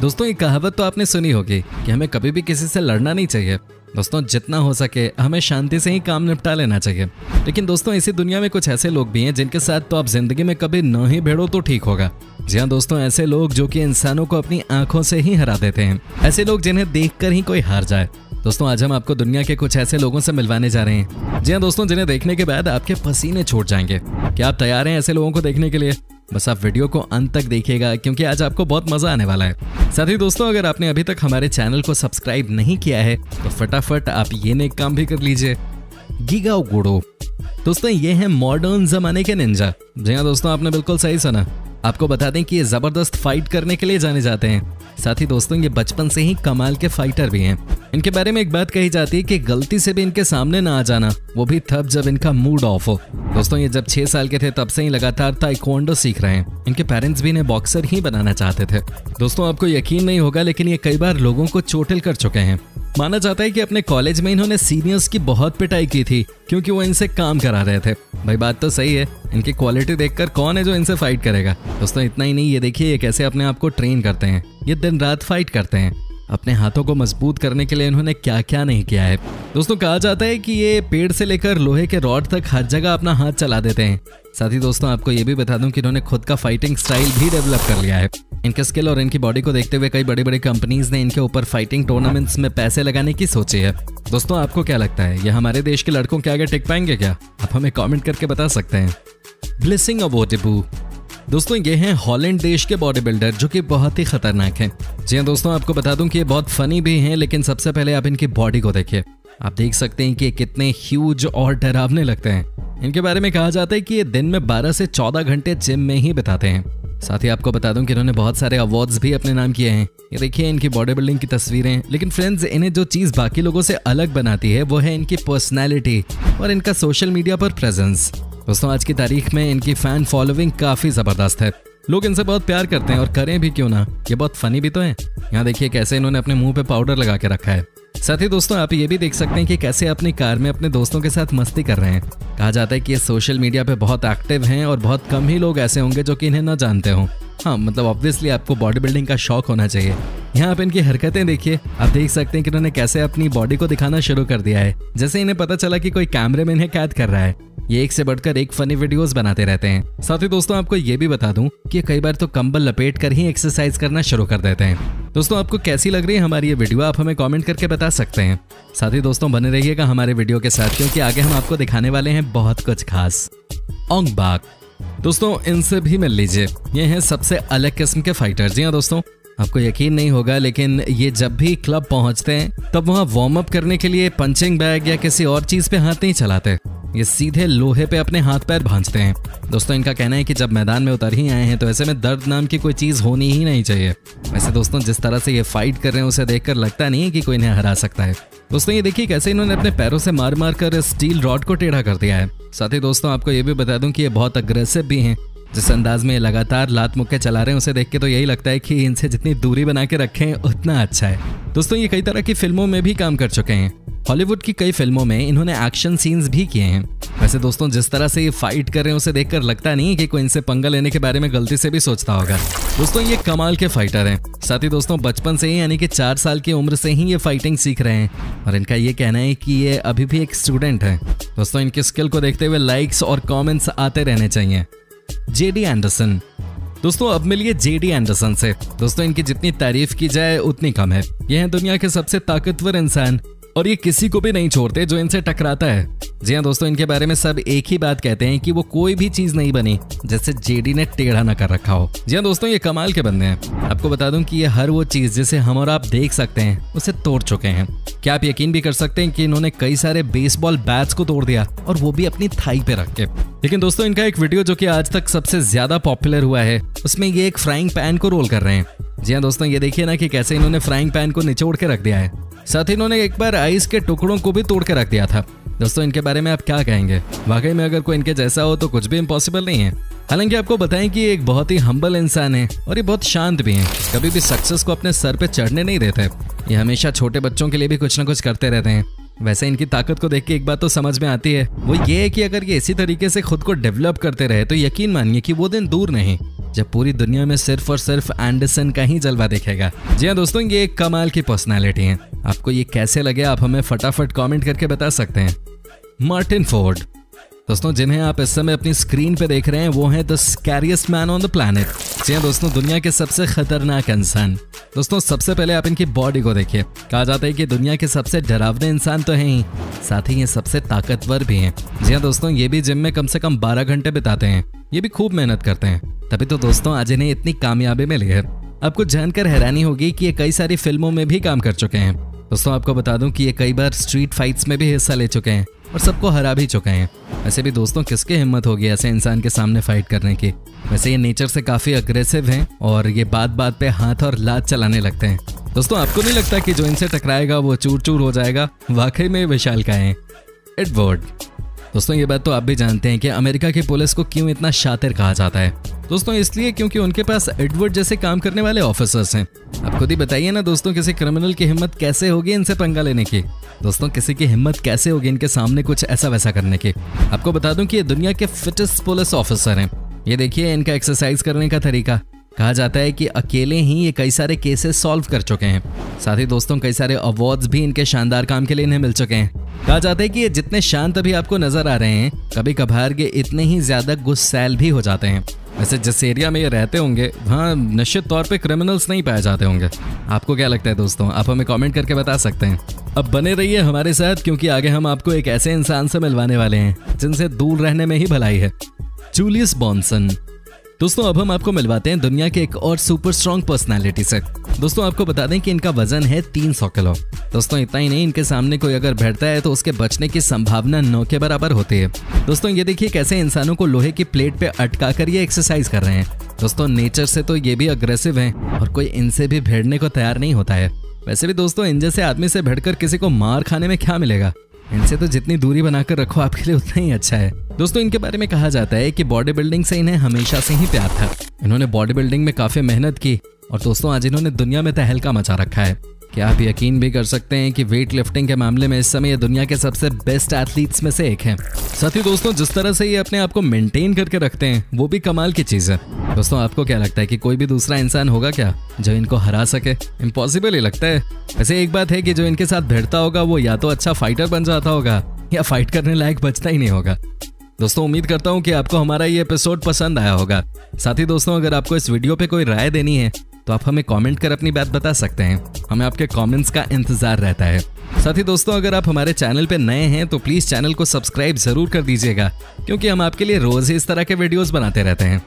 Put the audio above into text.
दोस्तों ये कहावत तो आपने सुनी होगी कि हमें कभी भी किसी से लड़ना नहीं चाहिए। दोस्तों जितना हो सके हमें शांति से ही काम निपटा लेना चाहिए। लेकिन दोस्तों इसी दुनिया में कुछ ऐसे लोग भी हैं जिनके साथ तो आप जिंदगी में कभी न ही भिड़ो तो ठीक होगा। जी हाँ दोस्तों, ऐसे लोग जो कि इंसानों को अपनी आंखों से ही हरा देते हैं, ऐसे लोग जिन्हें देखकर ही कोई हार जाए। दोस्तों आज हम आपको दुनिया के कुछ ऐसे लोगों से मिलवाने जा रहे हैं, जी हाँ दोस्तों, जिन्हें देखने के बाद आपके पसीने छूट जाएंगे। क्या आप तैयार हैं ऐसे लोगों को देखने के लिए? बस आप वीडियो को अंत तक देखिएगा क्योंकि आज आपको बहुत मजा आने वाला है। साथ ही दोस्तों अगर आपने अभी तक हमारे चैनल को सब्सक्राइब नहीं किया है तो फटाफट आप ये नेक काम भी कर लीजिए। गीगा गुडो दोस्तों ये है मॉडर्न जमाने के निंजा। जी हाँ दोस्तों, आपने बिल्कुल सही सुना। आपको बता दें कि ये जबरदस्त फाइट करने के लिए जाने जाते हैं। साथ ही दोस्तों ये बचपन से ही कमाल के फाइटर भी हैं। इनके बारे में एक बात कही जाती है कि गलती से भी इनके सामने ना आ जाना, वो भी तब जब इनका मूड ऑफ हो। दोस्तों ये जब 6 साल के थे तब से ही लगातार ताइक्वांडो सीख रहे हैं। इनके पेरेंट्स भी इन्हें बॉक्सर ही बनाना चाहते थे। दोस्तों आपको यकीन नहीं होगा लेकिन ये कई बार लोगों को चोटिल कर चुके हैं। माना जाता है कि अपने कॉलेज में इन्होंने सीनियर्स की बहुत पिटाई की थी क्योंकि वो इनसे काम करा रहे थे। भाई बात तो सही है, इनकी क्वालिटी देखकर कौन है जो इनसे फाइट करेगा। दोस्तों इतना ही नहीं, ये देखिए ये कैसे अपने आप को ट्रेन करते हैं। ये दिन रात फाइट करते हैं। अपने हाथों को मजबूत करने के लिए इन्होंने क्या क्या नहीं किया है। दोस्तों कहा जाता है कि ये पेड़ से लेकर लोहे के रॉड तक हर जगह अपना हाथ चला देते हैं। साथ ही दोस्तों आपको ये भी बता दूं कि इन्होंने खुद का फाइटिंग स्टाइल भी डेवलप कर लिया है। इनके स्किल और इनकी बॉडी को देखते हुए कई बड़ी बड़ी कंपनीज ने इनके ऊपर फाइटिंग टूर्नामेंट्स में पैसे लगाने की सोची है। दोस्तों आपको क्या लगता है, ये हमारे देश के लड़कों के आगे टिक पाएंगे क्या? आप हमें कॉमेंट करके बता सकते हैं। ब्लेसिंग अवोटिबू दोस्तों ये हैं हॉलैंड देश के बॉडी बिल्डर जो कि बहुत ही खतरनाक हैं। जी हाँ दोस्तों, आपको बता दूं कि ये बहुत फनी भी हैं, लेकिन सबसे पहले आप इनकी बॉडी को देखिए। आप देख सकते हैं कि ये कितने ह्यूज और डरावने लगते हैं। इनके बारे में कहा जाता है कि ये दिन में 12 से 14 घंटे जिम में ही बिताते हैं। साथ ही आपको बता दूं कि इन्होंने बहुत सारे अवार्ड्स भी अपने नाम किए हैं। ये देखिए इनकी बॉडी बिल्डिंग की तस्वीरें। लेकिन फ्रेंड्स इन्हें जो चीज़ बाकी लोगों से अलग बनाती है वो है इनकी पर्सनैलिटी और इनका सोशल मीडिया पर प्रेजेंस। दोस्तों आज की तारीख में इनकी फैन फॉलोइंग काफी जबरदस्त है। लोग इनसे बहुत प्यार करते हैं और करें भी क्यों ना, ये बहुत फनी भी तो है। यहाँ देखिए कैसे इन्होंने अपने मुंह पे पाउडर लगा के रखा है। साथ ही दोस्तों आप ये भी देख सकते हैं कि कैसे अपनी कार में अपने दोस्तों के साथ मस्ती कर रहे हैं। कहा जाता है कि ये सोशल मीडिया पे बहुत एक्टिव हैं और बहुत कम ही लोग ऐसे होंगे जो कि इन्हें न जानते हों। हाँ मतलब ऑब्वियसली आपको बॉडी बिल्डिंग का शौक होना चाहिए। यहाँ आप इनकी हरकतें देखिए। आप देख सकते हैं कि इन्होंने कैसे अपनी बॉडी को दिखाना शुरू कर दिया है। जैसे इन्हें पता चला कि कोई कैमरे में इन्हें कैद कर रहा है। ये एक से बढ़कर एक फनी वीडियोस बनाते रहते हैं। साथ ही दोस्तों आपको ये भी बता दूं कि कई बार तो कंबल लपेट कर ही एक्सरसाइज करना शुरू कर देते हैं। दोस्तों आपको कैसी लग रही है हमारी ये वीडियो, आप हमें कमेंट करके बता सकते हैं। साथ ही दोस्तों बने रहिएगा हमारे वीडियो के साथ क्योंकि आगे हम आपको दिखाने वाले हैं बहुत कुछ खास। ओंग बाक दोस्तों इनसे भी मिल लीजिए। ये हैं सबसे अलग किस्म के फाइटर। जी हाँ दोस्तों, आपको यकीन नहीं होगा लेकिन ये जब भी क्लब पहुंचते हैं तब वहां वार्म अप करने के लिए पंचिंग बैग या किसी और चीज पे हाथ नहीं चलाते। ये सीधे लोहे पे अपने हाथ पैर भांजते हैं। दोस्तों इनका कहना है कि जब मैदान में उतर ही आए हैं तो ऐसे में दर्द नाम की कोई चीज होनी ही नहीं चाहिए। वैसे दोस्तों जिस तरह से ये फाइट कर रहे हैं उसे देखकर लगता नहीं है कि कोई इन्हें हरा सकता है। दोस्तों ये देखिए कैसे इन्होंने अपने पैरों से मार मार कर स्टील रॉड को टेढ़ा कर दिया है। साथ ही दोस्तों आपको ये भी बता दूं कि ये बहुत अग्रेसिव भी हैं। जिस अंदाज में लगातार लात मुक्के चला रहे हैं उसे देख के तो यही लगता है कि इनसे जितनी दूरी बना के रखें उतना अच्छा है। दोस्तों ये कई तरह की फिल्मों में भी काम कर चुके हैं। हॉलीवुड की कई फिल्मों में इन्होंने एक्शन सीन्स भी किए हैं। वैसे दोस्तों जिस तरह से ये फाइट कर रहे हैं उसे देखकर लगता नहीं कि कोई इनसे पंगा लेने के बारे में गलती से भी सोचता होगा। दोस्तों ये कमाल के फाइटर हैं। साथ ही दोस्तों बचपन से ही यानी कि 4 साल की उम्र से ही ये फाइटिंग सीख रहे हैं और इनका ये कहना है कि ये अभी भी एक स्टूडेंट है। दोस्तों इनकी स्किल को देखते हुए लाइक्स और कॉमेंट्स आते रहने चाहिए। जेडी एंडरसन दोस्तों अब मिलिए जेडी एंडरसन से। दोस्तों इनकी जितनी तारीफ की जाए उतनी कम है। ये हैं दुनिया के सबसे ताकतवर इंसान और ये किसी को भी नहीं छोड़ते जो इनसे टकराता है। जी हाँ दोस्तों इनके बारे में सब एक ही बात कहते हैं कि वो कोई भी चीज नहीं बनी जैसे जेडी ने टेढ़ा न कर रखा हो। जी हाँ दोस्तों ये कमाल के बंदे हैं। आपको बता दूं कि ये हर वो चीज जिसे हम और आप देख सकते हैं उसे तोड़ चुके हैं। क्या आप यकीन भी कर सकते हैं कि इन्होंने कई सारे बेसबॉल बैट्स को तोड़ दिया और वो भी अपनी थाई पे रख के। लेकिन दोस्तों इनका एक वीडियो जो कि आज तक सबसे ज्यादा पॉपुलर हुआ है उसमें ये एक फ्राइंग पैन को रोल कर रहे हैं। जी हाँ दोस्तों ये देखिए ना कि कैसे इन्होंने फ्राइंग पैन को निचोड़ के रख दिया है। साथ ही इन्होंने एक बार आइस के टुकड़ों को भी तोड़ के रख दिया था। दोस्तों इनके बारे में आप क्या कहेंगे? वाकई में अगर कोई इनके जैसा हो तो कुछ भी इम्पॉसिबल नहीं है। हालांकि आपको बताएं कि ये एक बहुत ही हम्बल इंसान है और ये बहुत शांत भी हैं। कभी भी सक्सेस को अपने सर पे चढ़ने नहीं देते। ये हमेशा छोटे बच्चों के लिए भी कुछ ना कुछ करते रहते हैं। वैसे इनकी ताकत को देख के एक बात तो समझ में आती है, वो ये है कि अगर ये इसी तरीके से खुद को डेवलप करते रहे तो यकीन मानिए कि वो दिन दूर नहीं जब पूरी दुनिया में सिर्फ और सिर्फ एंडरसन का ही जलवा दिखेगा। जी हाँ दोस्तों, ये एक कमाल की पर्सनालिटी है। आपको ये कैसे लगे आप हमें फटाफट कमेंट करके बता सकते हैं। मार्टिन फोर्ड दोस्तों, जिन्हें आप इस समय अपनी स्क्रीन पे देख रहे हैं वो हैं the scariest man on the planet. जी हाँ दोस्तों, दुनिया के सबसे खतरनाक इंसान। दोस्तों सबसे पहले आप इनकी बॉडी को देखिए। कहा जाता है कि दुनिया के सबसे डरावने इंसान तो हैं ही, साथ ही ये सबसे ताकतवर भी हैं। जी हाँ दोस्तों, ये भी जिम में कम से कम 12 घंटे बिताते हैं। ये भी खूब मेहनत करते हैं, तभी तो दोस्तों आज इन्हें इतनी कामयाबी मिली है। आपको जानकर हैरानी होगी कि ये कई सारी फिल्मों में भी काम कर चुके हैं। दोस्तों आपको बता दूं कि ये कई बार स्ट्रीट फाइट्स में भी हिस्सा ले चुके हैं और सबको हरा भी चुके हैं। वैसे भी दोस्तों किसकी हिम्मत होगी ऐसे इंसान के सामने फाइट करने की। वैसे ये नेचर से काफी अग्रेसिव हैं और ये बात बात पे हाथ और लात चलाने लगते हैं। दोस्तों आपको नहीं लगता कि जो इनसे टकराएगा वो चूर चूर हो जाएगा? वाकई में विशालकाय हैं। एडवर्ड दोस्तों, ये बात तो आप भी जानते हैं कि अमेरिका की पुलिस को क्यों इतना शातिर कहा जाता है। दोस्तों इसलिए क्योंकि उनके पास एडवर्ड जैसे काम करने वाले ऑफिसर्स हैं। आप खुद ही बताइए ना दोस्तों, किसी क्रिमिनल की हिम्मत कैसे होगी इनसे पंगा लेने की? दोस्तों किसी की हिम्मत कैसे होगी इनके सामने कुछ ऐसा वैसा करने की? आपको बता दूं कि ये दुनिया के फिटेस्ट पुलिस ऑफिसर हैं। ये देखिए इनका एक्सरसाइज करने का तरीका। कहा जाता है कि अकेले ही ये कई सारे केसेस सॉल्व कर चुके हैं। साथ ही दोस्तों कई सारे अवार्ड्स भी इनके शानदार काम के लिए इन्हें मिल चुके हैं। कहा जाता है कि ये जितने शांत अभी आपको नजर आ रहे हैं, कभी कभार ये इतने ही ज्यादा गुस्सैल भी हो जाते हैं। वैसे जिस एरिया में ये रहते होंगे वहाँ निश्चित तौर पे क्रिमिनल्स नहीं पाए जाते होंगे। आपको क्या लगता है दोस्तों? आप हमें कमेंट करके बता सकते हैं। अब बने रहिए हमारे साथ, क्योंकि आगे हम आपको एक ऐसे इंसान से मिलवाने वाले हैं जिनसे दूर रहने में ही भलाई है। जूलियस बॉनसन दोस्तों, अब हम आपको मिलवाते हैं दुनिया के एक और सुपर स्ट्रॉन्ग पर्सनालिटी से। दोस्तों आपको बता दें कि इनका वजन है 300 किलो। दोस्तों इतना ही नहीं, इनके सामने कोई अगर बैठता है तो उसके बचने की संभावना 9 के बराबर होती है। दोस्तों ये देखिए कैसे इंसानों को लोहे की प्लेट पे अटका कर ये एक्सरसाइज कर रहे हैं। दोस्तों नेचर से तो ये भी अग्रेसिव हैं और कोई इनसे भी भिड़ने को तैयार नहीं होता है। वैसे भी दोस्तों इन जैसे आदमी से भिड़कर किसी को मार खाने में क्या मिलेगा? इनसे तो जितनी दूरी बनाकर रखो आपके लिए उतना ही अच्छा है। दोस्तों इनके बारे में कहा जाता है कि बॉडी बिल्डिंग से इन्हें हमेशा से ही प्यार था। इन्होंने बॉडी बिल्डिंग में काफी मेहनत की और दोस्तों आज इन्होंने दुनिया में तहलका मचा रखा है। क्या आप यकीन भी कर सकते हैं कि वेट लिफ्टिंग के मामले में इस समय ये दुनिया के सबसे बेस्ट एथलीट्स में से एक हैं। साथ ही दोस्तों जिस तरह से ये अपने आप को मेंटेन करके रखते हैं वो भी कमाल की चीज है। दोस्तों आपको क्या लगता है कि कोई भी दूसरा इंसान होगा क्या जो इनको हरा सके? इम्पॉसिबल ही लगता है। वैसे एक बात है कि जो इनके साथ भिड़ता होगा वो या तो अच्छा फाइटर बन जाता होगा या फाइट करने लायक बचता ही नहीं होगा। दोस्तों उम्मीद करता हूँ कि आपको हमारा ये एपिसोड पसंद आया होगा। साथ ही दोस्तों अगर आपको इस वीडियो पे कोई राय देनी है तो आप हमें कमेंट कर अपनी बात बता सकते हैं। हमें आपके कमेंट्स का इंतजार रहता है। साथ ही दोस्तों अगर आप हमारे चैनल पे नए हैं तो प्लीज चैनल को सब्सक्राइब जरूर कर दीजिएगा, क्योंकि हम आपके लिए रोज ही इस तरह के वीडियोस बनाते रहते हैं।